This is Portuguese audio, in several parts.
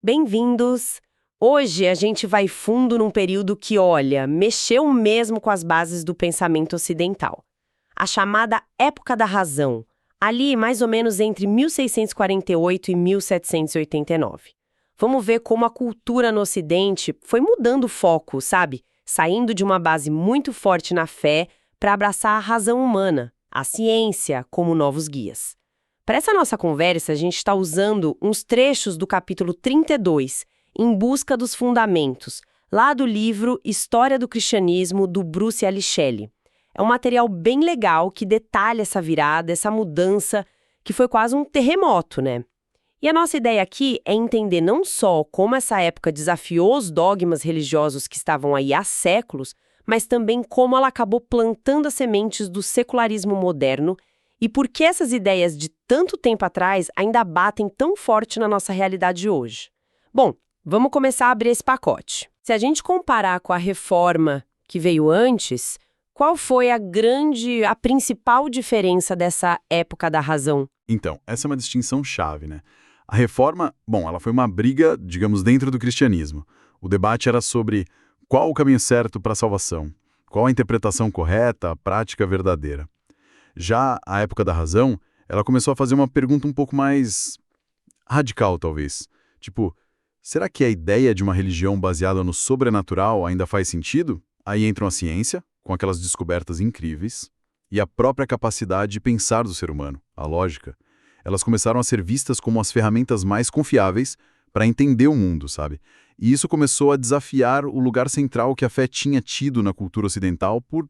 Bem-vindos! Hoje a gente vai fundo num período que, olha, mexeu mesmo com as bases do pensamento ocidental. A chamada Época da Razão, ali mais ou menos entre 1648 e 1789. Vamos ver como a cultura no Ocidente foi mudando o foco, sabe? Saindo de uma base muito forte na fé para abraçar a razão humana, a ciência, como novos guias. Para essa nossa conversa, a gente está usando uns trechos do capítulo 32, Em Busca dos Fundamentos, lá do livro História do Cristianismo, do Bruce L. Shelley. É um material bem legal que detalha essa virada, essa mudança, que foi quase um terremoto, né? E a nossa ideia aqui é entender não só como essa época desafiou os dogmas religiosos que estavam aí há séculos, mas também como ela acabou plantando as sementes do secularismo moderno e por que essas ideias de tanto tempo atrás ainda batem tão forte na nossa realidade de hoje. Bom, vamos começar a abrir esse pacote. Se a gente comparar com a reforma que veio antes, qual foi a principal diferença dessa época da razão? Então, essa é uma distinção chave, né? A reforma, ela foi uma briga, digamos, dentro do cristianismo. O debate era sobre qual o caminho certo para a salvação, qual a interpretação correta, a prática verdadeira. Já a época da razão, ela começou a fazer uma pergunta um pouco mais radical, talvez. Tipo, será que a ideia de uma religião baseada no sobrenatural ainda faz sentido? Aí entram a ciência, com aquelas descobertas incríveis, e a própria capacidade de pensar do ser humano, a lógica. Elas começaram a ser vistas como as ferramentas mais confiáveis para entender o mundo, sabe? E isso começou a desafiar o lugar central que a fé tinha tido na cultura ocidental por,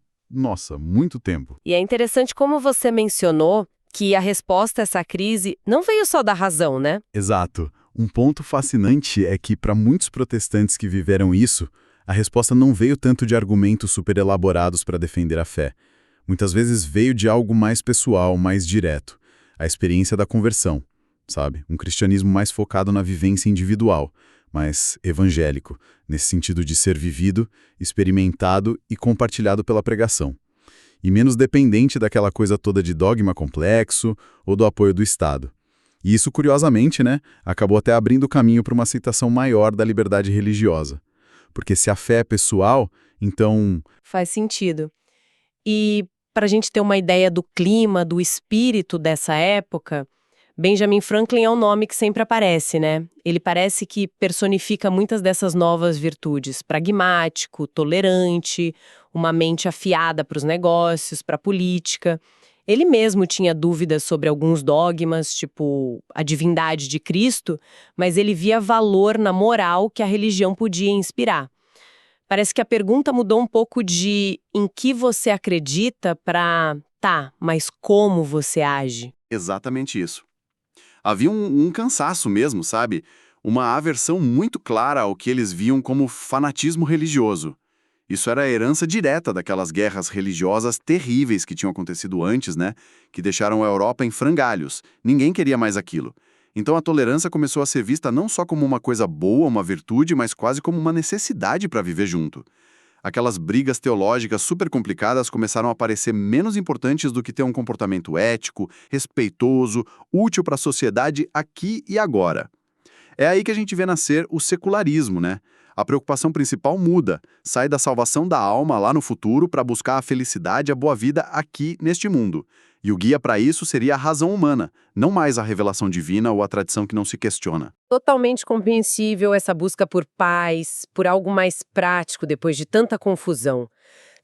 muito tempo. E é interessante como você mencionou que a resposta a essa crise não veio só da razão, né? Exato. Um ponto fascinante é que, para muitos protestantes que viveram isso, a resposta não veio tanto de argumentos super elaborados para defender a fé. Muitas vezes veio de algo mais pessoal, mais direto. A experiência da conversão, sabe? Um cristianismo mais focado na vivência individual, mais evangélico, nesse sentido de ser vivido, experimentado e compartilhado pela pregação. E menos dependente daquela coisa toda de dogma complexo ou do apoio do Estado. E isso, curiosamente, né, acabou até abrindo caminho para uma aceitação maior da liberdade religiosa. Porque se a fé é pessoal, então... Faz sentido. E para a gente ter uma ideia do clima, do espírito dessa época, Benjamin Franklin é um nome que sempre aparece, né? Ele parece que personifica muitas dessas novas virtudes. Pragmático, tolerante, uma mente afiada para os negócios, para a política. Ele mesmo tinha dúvidas sobre alguns dogmas, tipo a divindade de Cristo, mas ele via valor na moral que a religião podia inspirar. Parece que a pergunta mudou um pouco de em que você acredita para, mas como você age? Exatamente isso. Havia um cansaço mesmo, sabe? Uma aversão muito clara ao que eles viam como fanatismo religioso. Isso era a herança direta daquelas guerras religiosas terríveis que tinham acontecido antes, né? Que deixaram a Europa em frangalhos. Ninguém queria mais aquilo. Então a tolerância começou a ser vista não só como uma coisa boa, uma virtude, mas quase como uma necessidade para viver junto. Aquelas brigas teológicas super complicadas começaram a parecer menos importantes do que ter um comportamento ético, respeitoso, útil para a sociedade aqui e agora. É aí que a gente vê nascer o secularismo, né? A preocupação principal muda, sai da salvação da alma lá no futuro para buscar a felicidade e a boa vida aqui neste mundo. E o guia para isso seria a razão humana, não mais a revelação divina ou a tradição que não se questiona. Totalmente compreensível essa busca por paz, por algo mais prático depois de tanta confusão.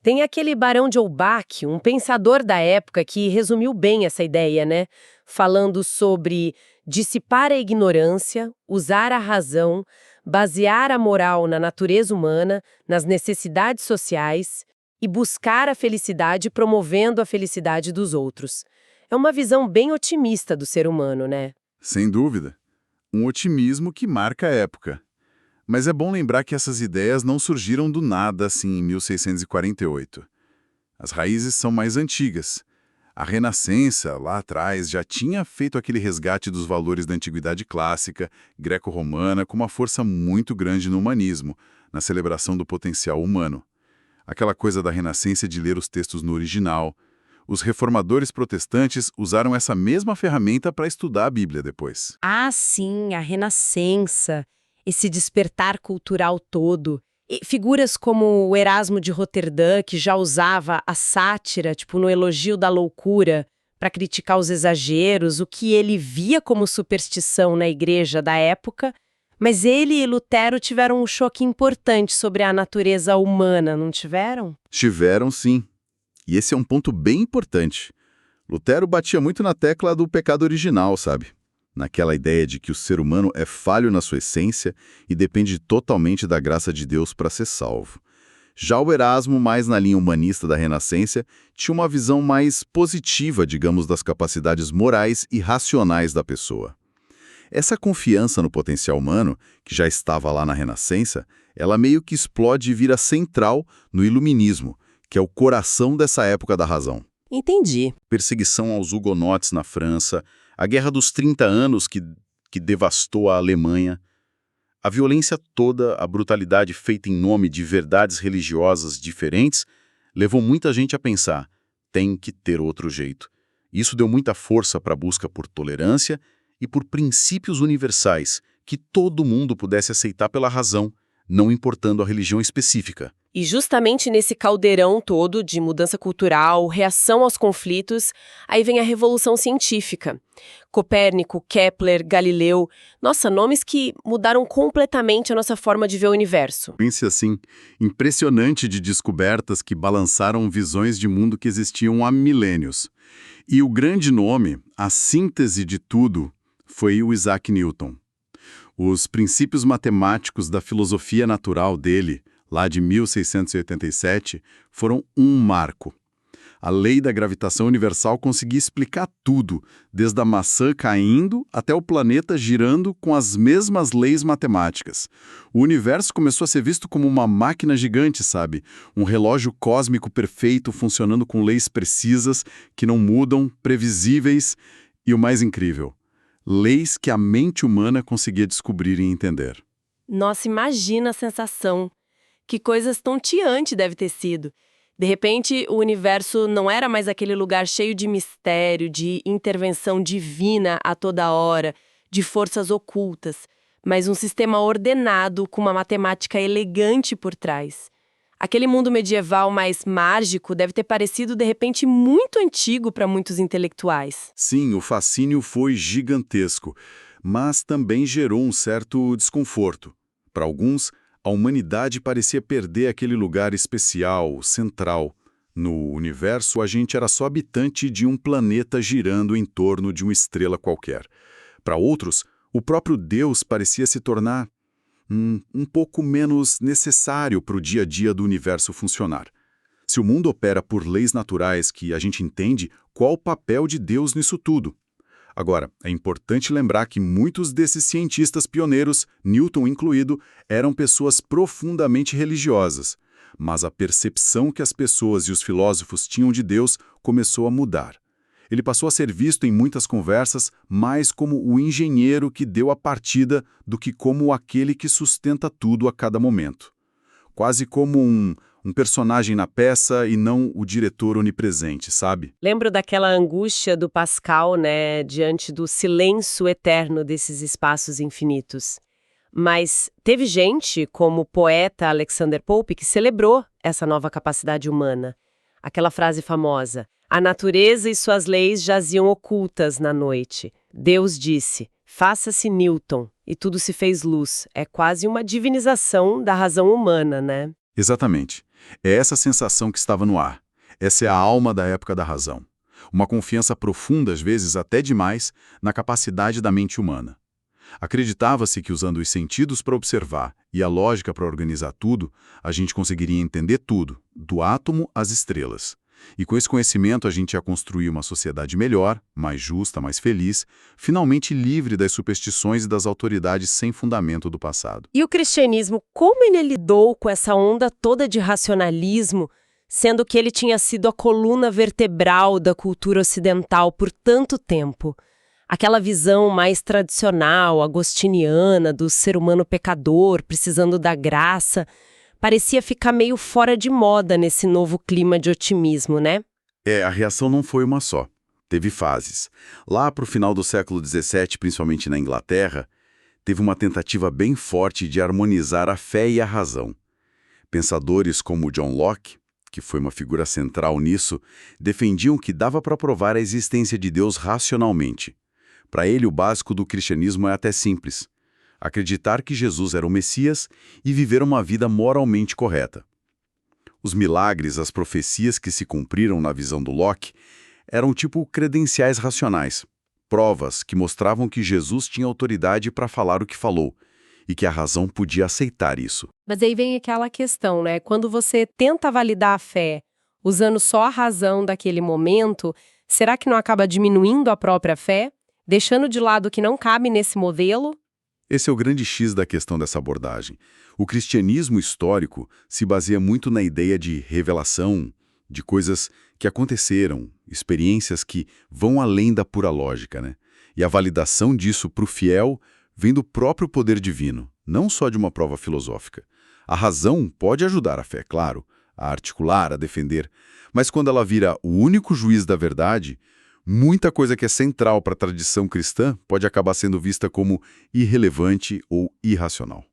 Tem aquele Barão de Holbach, um pensador da época que resumiu bem essa ideia, né? Falando sobre dissipar a ignorância, usar a razão, basear a moral na natureza humana, nas necessidades sociais e buscar a felicidade promovendo a felicidade dos outros. É uma visão bem otimista do ser humano, né? Sem dúvida. Um otimismo que marca a época. Mas é bom lembrar que essas ideias não surgiram do nada assim em 1648. As raízes são mais antigas. A Renascença, lá atrás, já tinha feito aquele resgate dos valores da antiguidade clássica, greco-romana, com uma força muito grande no humanismo, na celebração do potencial humano. Aquela coisa da Renascença de ler os textos no original. Os reformadores protestantes usaram essa mesma ferramenta para estudar a Bíblia depois. Ah, sim, a Renascença. esse despertar cultural todo. E figuras como o Erasmo de Roterdã, que já usava a sátira, tipo no Elogio da Loucura, para criticar os exageros, o que ele via como superstição na igreja da época, mas ele e Lutero tiveram um choque importante sobre a natureza humana, não tiveram? Tiveram, sim. E esse é um ponto bem importante. Lutero batia muito na tecla do pecado original, sabe? Naquela ideia de que o ser humano é falho na sua essência e depende totalmente da graça de Deus para ser salvo. Já o Erasmo, mais na linha humanista da Renascença, tinha uma visão mais positiva, digamos, das capacidades morais e racionais da pessoa. Essa confiança no potencial humano, que já estava lá na Renascença, ela meio que explode e vira central no Iluminismo, que é o coração dessa época da razão. Entendi. Perseguição aos hugonotes na França, a Guerra dos 30 Anos que devastou a Alemanha, a violência toda, a brutalidade feita em nome de verdades religiosas diferentes, levou muita gente a pensar, tem que ter outro jeito. Isso deu muita força para a busca por tolerância e por princípios universais que todo mundo pudesse aceitar pela razão, não importando a religião específica. E justamente nesse caldeirão todo de mudança cultural, reação aos conflitos, aí vem a Revolução Científica. Copérnico, Kepler, Galileu, nossa, nomes que mudaram completamente a nossa forma de ver o universo. Pense assim, impressionante de descobertas que balançaram visões de mundo que existiam há milênios. E o grande nome, a síntese de tudo, foi o Isaac Newton. Os princípios matemáticos da filosofia natural dele, lá de 1687, foram um marco. A lei da gravitação universal conseguia explicar tudo, desde a maçã caindo até o planeta girando com as mesmas leis matemáticas. O universo começou a ser visto como uma máquina gigante, sabe? Um relógio cósmico perfeito funcionando com leis precisas, que não mudam, previsíveis e o mais incrível, leis que a mente humana conseguia descobrir e entender. Nossa, imagina a sensação. Que coisa estonteante deve ter sido. De repente, o universo não era mais aquele lugar cheio de mistério, de intervenção divina a toda hora, de forças ocultas, mas um sistema ordenado com uma matemática elegante por trás. Aquele mundo medieval mais mágico deve ter parecido, de repente, muito antigo para muitos intelectuais. Sim, o fascínio foi gigantesco, mas também gerou um certo desconforto. Para alguns, a humanidade parecia perder aquele lugar especial, central. No universo, a gente era só habitante de um planeta girando em torno de uma estrela qualquer. Para outros, o próprio Deus parecia se tornar um pouco menos necessário para o dia a dia do universo funcionar. Se o mundo opera por leis naturais que a gente entende, qual o papel de Deus nisso tudo? Agora, é importante lembrar que muitos desses cientistas pioneiros, Newton incluído, eram pessoas profundamente religiosas. Mas a percepção que as pessoas e os filósofos tinham de Deus começou a mudar. Ele passou a ser visto em muitas conversas mais como o engenheiro que deu a partida do que como aquele que sustenta tudo a cada momento. Quase como um personagem na peça e não o diretor onipresente, sabe? Lembro daquela angústia do Pascal, né, diante do silêncio eterno desses espaços infinitos. Mas teve gente, como o poeta Alexander Pope, que celebrou essa nova capacidade humana. Aquela frase famosa, a natureza e suas leis jaziam ocultas na noite. Deus disse, faça-se Newton, e tudo se fez luz. É quase uma divinização da razão humana, né? Exatamente. É essa sensação que estava no ar. Essa é a alma da época da razão. Uma confiança profunda, às vezes até demais, na capacidade da mente humana. Acreditava-se que usando os sentidos para observar e a lógica para organizar tudo, a gente conseguiria entender tudo, do átomo às estrelas. E com esse conhecimento a gente ia construir uma sociedade melhor, mais justa, mais feliz, finalmente livre das superstições e das autoridades sem fundamento do passado. E o cristianismo, como ele lidou com essa onda toda de racionalismo, sendo que ele tinha sido a coluna vertebral da cultura ocidental por tanto tempo? Aquela visão mais tradicional, agostiniana, do ser humano pecador, precisando da graça, parecia ficar meio fora de moda nesse novo clima de otimismo, né? A reação não foi uma só. Teve fases. Lá para o final do século XVII, principalmente na Inglaterra, teve uma tentativa bem forte de harmonizar a fé e a razão. Pensadores como John Locke, que foi uma figura central nisso, defendiam que dava para provar a existência de Deus racionalmente. Para ele, o básico do cristianismo é até simples: acreditar que Jesus era o Messias e viver uma vida moralmente correta. Os milagres, as profecias que se cumpriram na visão do Locke, eram tipo credenciais racionais, provas que mostravam que Jesus tinha autoridade para falar o que falou e que a razão podia aceitar isso. Mas aí vem aquela questão, né? Quando você tenta validar a fé usando só a razão daquele momento, será que não acaba diminuindo a própria fé, deixando de lado o que não cabe nesse modelo? Esse é o grande X da questão dessa abordagem. O cristianismo histórico se baseia muito na ideia de revelação, de coisas que aconteceram, experiências que vão além da pura lógica, né? E a validação disso para o fiel vem do próprio poder divino, não só de uma prova filosófica. A razão pode ajudar a fé, claro, a articular, a defender, mas quando ela vira o único juiz da verdade, muita coisa que é central para a tradição cristã pode acabar sendo vista como irrelevante ou irracional.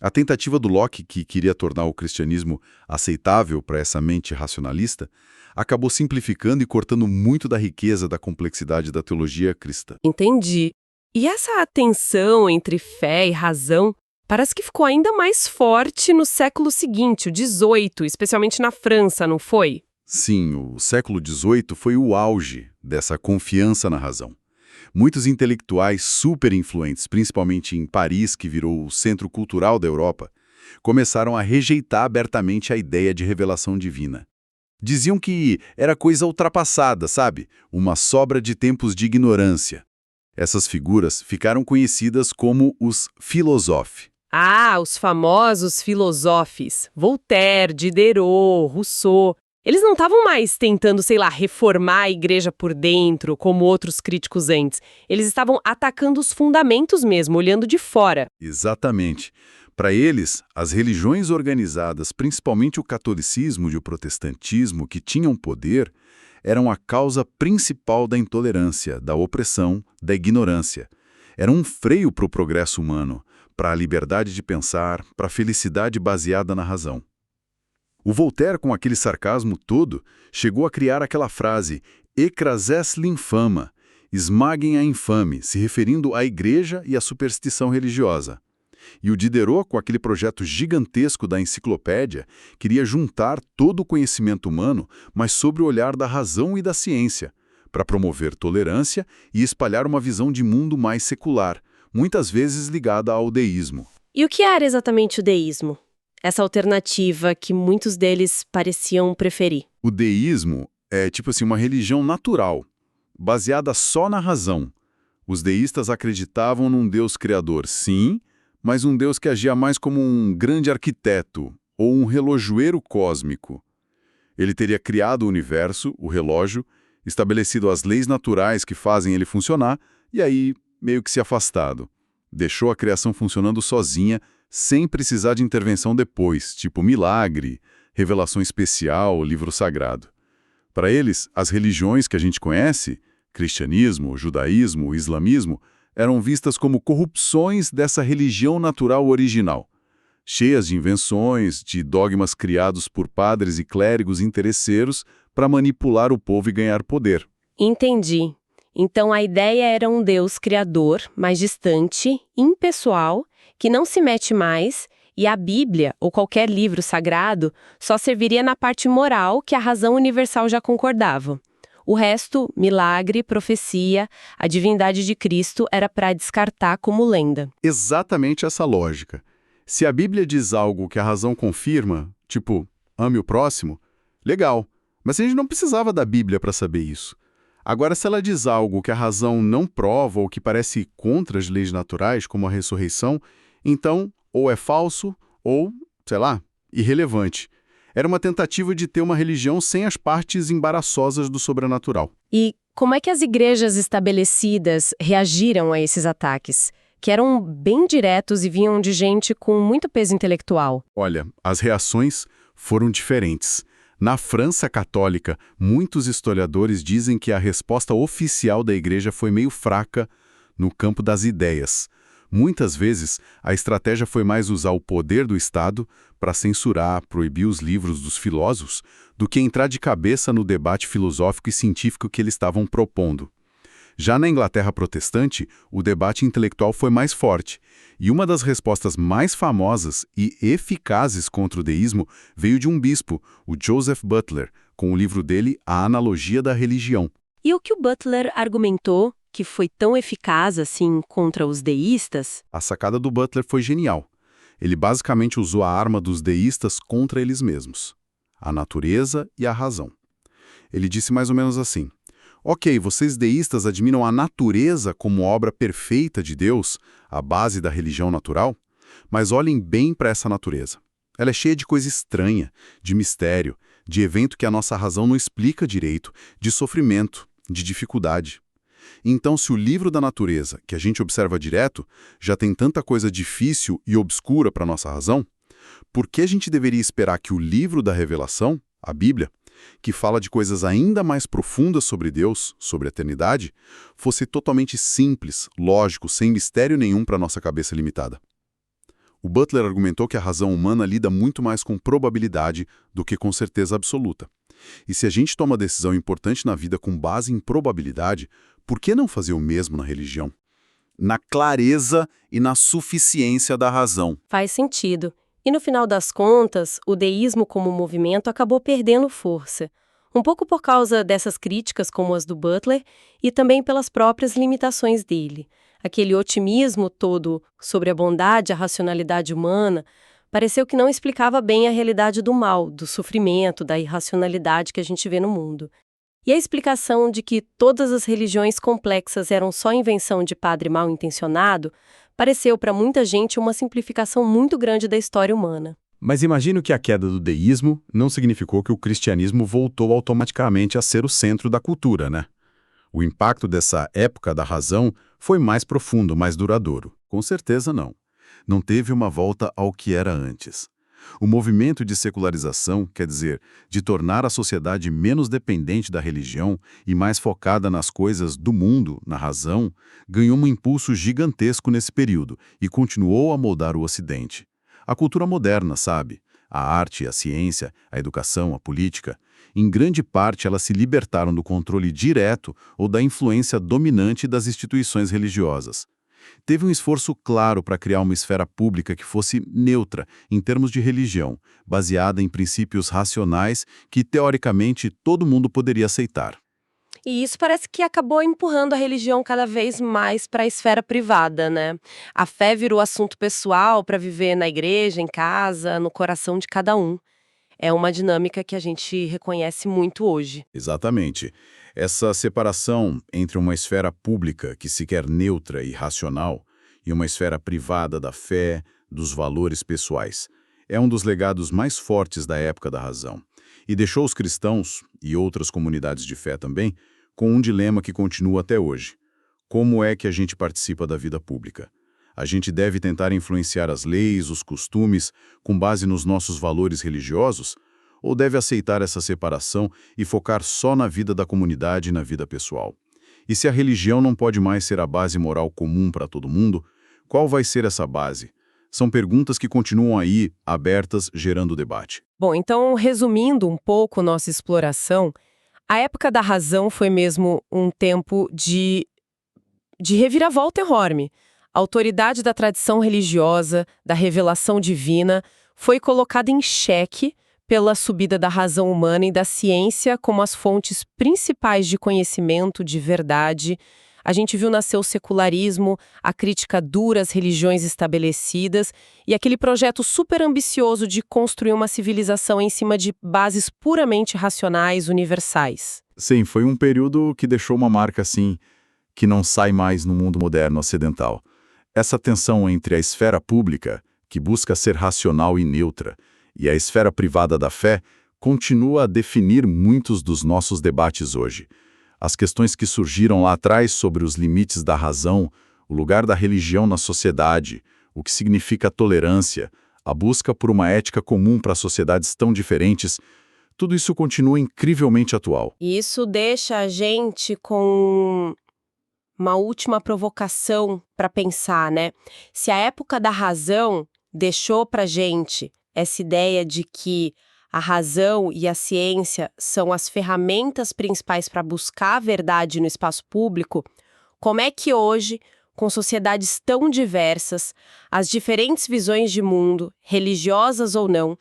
A tentativa do Locke, que queria tornar o cristianismo aceitável para essa mente racionalista, acabou simplificando e cortando muito da riqueza da complexidade da teologia cristã. Entendi. E essa tensão entre fé e razão parece que ficou ainda mais forte no século seguinte, o XVIII, especialmente na França, não foi? Sim, o século XVIII foi o auge dessa confiança na razão. Muitos intelectuais super influentes, principalmente em Paris, que virou o centro cultural da Europa, começaram a rejeitar abertamente a ideia de revelação divina. Diziam que era coisa ultrapassada, sabe? Uma sobra de tempos de ignorância. Essas figuras ficaram conhecidas como os filosofes. Ah, os famosos filosofes. Voltaire, Diderot, Rousseau. Eles não estavam mais tentando, sei lá, reformar a igreja por dentro, como outros críticos antes. Eles estavam atacando os fundamentos mesmo, olhando de fora. Exatamente. Para eles, as religiões organizadas, principalmente o catolicismo e o protestantismo, que tinham poder, eram a causa principal da intolerância, da opressão, da ignorância. Era um freio para o progresso humano, para a liberdade de pensar, para a felicidade baseada na razão. O Voltaire, com aquele sarcasmo todo, chegou a criar aquela frase «écrasez l'infâme», esmaguem a infame, se referindo à igreja e à superstição religiosa. E o Diderot, com aquele projeto gigantesco da enciclopédia, queria juntar todo o conhecimento humano, mas sob o olhar da razão e da ciência, para promover tolerância e espalhar uma visão de mundo mais secular, muitas vezes ligada ao deísmo. E o que era exatamente o deísmo? Essa alternativa que muitos deles pareciam preferir. O deísmo é tipo assim uma religião natural, baseada só na razão. Os deístas acreditavam num Deus criador, sim, mas um Deus que agia mais como um grande arquiteto ou um relojoeiro cósmico. Ele teria criado o universo, o relógio, estabelecido as leis naturais que fazem ele funcionar e aí meio que se afastado. Deixou a criação funcionando sozinha, sem precisar de intervenção depois, tipo milagre, revelação especial, livro sagrado. Para eles, as religiões que a gente conhece, cristianismo, judaísmo, islamismo, eram vistas como corrupções dessa religião natural original, cheias de invenções, de dogmas criados por padres e clérigos interesseiros para manipular o povo e ganhar poder. Entendi. Então a ideia era um Deus criador, mais distante, impessoal, que não se mete mais, e a Bíblia, ou qualquer livro sagrado, só serviria na parte moral que a razão universal já concordava. O resto, milagre, profecia, a divindade de Cristo era para descartar como lenda. Exatamente essa lógica. Se a Bíblia diz algo que a razão confirma, tipo, ame o próximo, legal, mas a gente não precisava da Bíblia para saber isso. Agora, se ela diz algo que a razão não prova ou que parece contra as leis naturais, como a ressurreição, então, ou é falso, ou, sei lá, irrelevante. Era uma tentativa de ter uma religião sem as partes embaraçosas do sobrenatural. E como é que as igrejas estabelecidas reagiram a esses ataques, que eram bem diretos e vinham de gente com muito peso intelectual? Olha, as reações foram diferentes. Na França católica, muitos historiadores dizem que a resposta oficial da igreja foi meio fraca no campo das ideias. Muitas vezes, a estratégia foi mais usar o poder do Estado para censurar, proibir os livros dos filósofos, do que entrar de cabeça no debate filosófico e científico que eles estavam propondo. Já na Inglaterra protestante, o debate intelectual foi mais forte, e uma das respostas mais famosas e eficazes contra o deísmo veio de um bispo, o Joseph Butler, com o livro dele A Analogia da Religião. E o que o Butler argumentou que foi tão eficaz assim contra os deístas? A sacada do Butler foi genial. Ele basicamente usou a arma dos deístas contra eles mesmos, a natureza e a razão. Ele disse mais ou menos assim: ok, vocês deístas admiram a natureza como obra perfeita de Deus, a base da religião natural, mas olhem bem para essa natureza. Ela é cheia de coisa estranha, de mistério, de evento que a nossa razão não explica direito, de sofrimento, de dificuldade. Então, se o livro da natureza, que a gente observa direto, já tem tanta coisa difícil e obscura para a nossa razão, por que a gente deveria esperar que o livro da revelação, a Bíblia, que fala de coisas ainda mais profundas sobre Deus, sobre a eternidade, fosse totalmente simples, lógico, sem mistério nenhum para nossa cabeça limitada? O Butler argumentou que a razão humana lida muito mais com probabilidade do que com certeza absoluta. E se a gente toma decisão importante na vida com base em probabilidade, por que não fazer o mesmo na religião? Na clareza e na suficiência da razão. Faz sentido. E no final das contas, o deísmo como movimento acabou perdendo força. Um pouco por causa dessas críticas como as do Butler e também pelas próprias limitações dele. Aquele otimismo todo sobre a bondade e a racionalidade humana pareceu que não explicava bem a realidade do mal, do sofrimento, da irracionalidade que a gente vê no mundo. E a explicação de que todas as religiões complexas eram só invenção de padre mal intencionado pareceu para muita gente uma simplificação muito grande da história humana. Mas imagino que a queda do deísmo não significou que o cristianismo voltou automaticamente a ser o centro da cultura, né? O impacto dessa época da razão foi mais profundo, mais duradouro. Com certeza não. Não teve uma volta ao que era antes. O movimento de secularização, quer dizer, de tornar a sociedade menos dependente da religião e mais focada nas coisas do mundo, na razão, ganhou um impulso gigantesco nesse período e continuou a moldar o Ocidente. A cultura moderna, sabe? A arte, a ciência, a educação, a política, em grande parte elas se libertaram do controle direto ou da influência dominante das instituições religiosas. Teve um esforço claro para criar uma esfera pública que fosse neutra em termos de religião, baseada em princípios racionais que, teoricamente, todo mundo poderia aceitar. E isso parece que acabou empurrando a religião cada vez mais para a esfera privada, né? A fé virou assunto pessoal para viver na igreja, em casa, no coração de cada um. É uma dinâmica que a gente reconhece muito hoje. Exatamente. Essa separação entre uma esfera pública que se quer neutra e racional e uma esfera privada da fé, dos valores pessoais, é um dos legados mais fortes da época da razão. E deixou os cristãos, e outras comunidades de fé também, com um dilema que continua até hoje. Como é que a gente participa da vida pública? A gente deve tentar influenciar as leis, os costumes, com base nos nossos valores religiosos? Ou deve aceitar essa separação e focar só na vida da comunidade e na vida pessoal? E se a religião não pode mais ser a base moral comum para todo mundo, qual vai ser essa base? São perguntas que continuam aí, abertas, gerando debate. Bom, então, resumindo um pouco nossa exploração, a época da razão foi mesmo um tempo de reviravolta enorme. A autoridade da tradição religiosa, da revelação divina, foi colocada em xeque pela subida da razão humana e da ciência como as fontes principais de conhecimento, de verdade. A gente viu nascer o secularismo, a crítica dura às religiões estabelecidas e aquele projeto super ambicioso de construir uma civilização em cima de bases puramente racionais, universais. Sim, foi um período que deixou uma marca assim, que não sai mais no mundo moderno ocidental. Essa tensão entre a esfera pública, que busca ser racional e neutra, e a esfera privada da fé, continua a definir muitos dos nossos debates hoje. As questões que surgiram lá atrás sobre os limites da razão, o lugar da religião na sociedade, o que significa tolerância, a busca por uma ética comum para sociedades tão diferentes, tudo isso continua incrivelmente atual. E isso deixa a gente com uma última provocação para pensar, né? Se a época da razão deixou para gente essa ideia de que a razão e a ciência são as ferramentas principais para buscar a verdade no espaço público, como é que hoje, com sociedades tão diversas, as diferentes visões de mundo, religiosas ou não,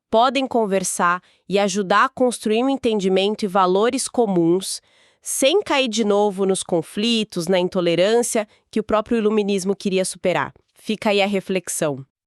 podem conversar e ajudar a construir um entendimento e valores comuns, sem cair de novo nos conflitos, na intolerância que o próprio iluminismo queria superar? Fica aí a reflexão.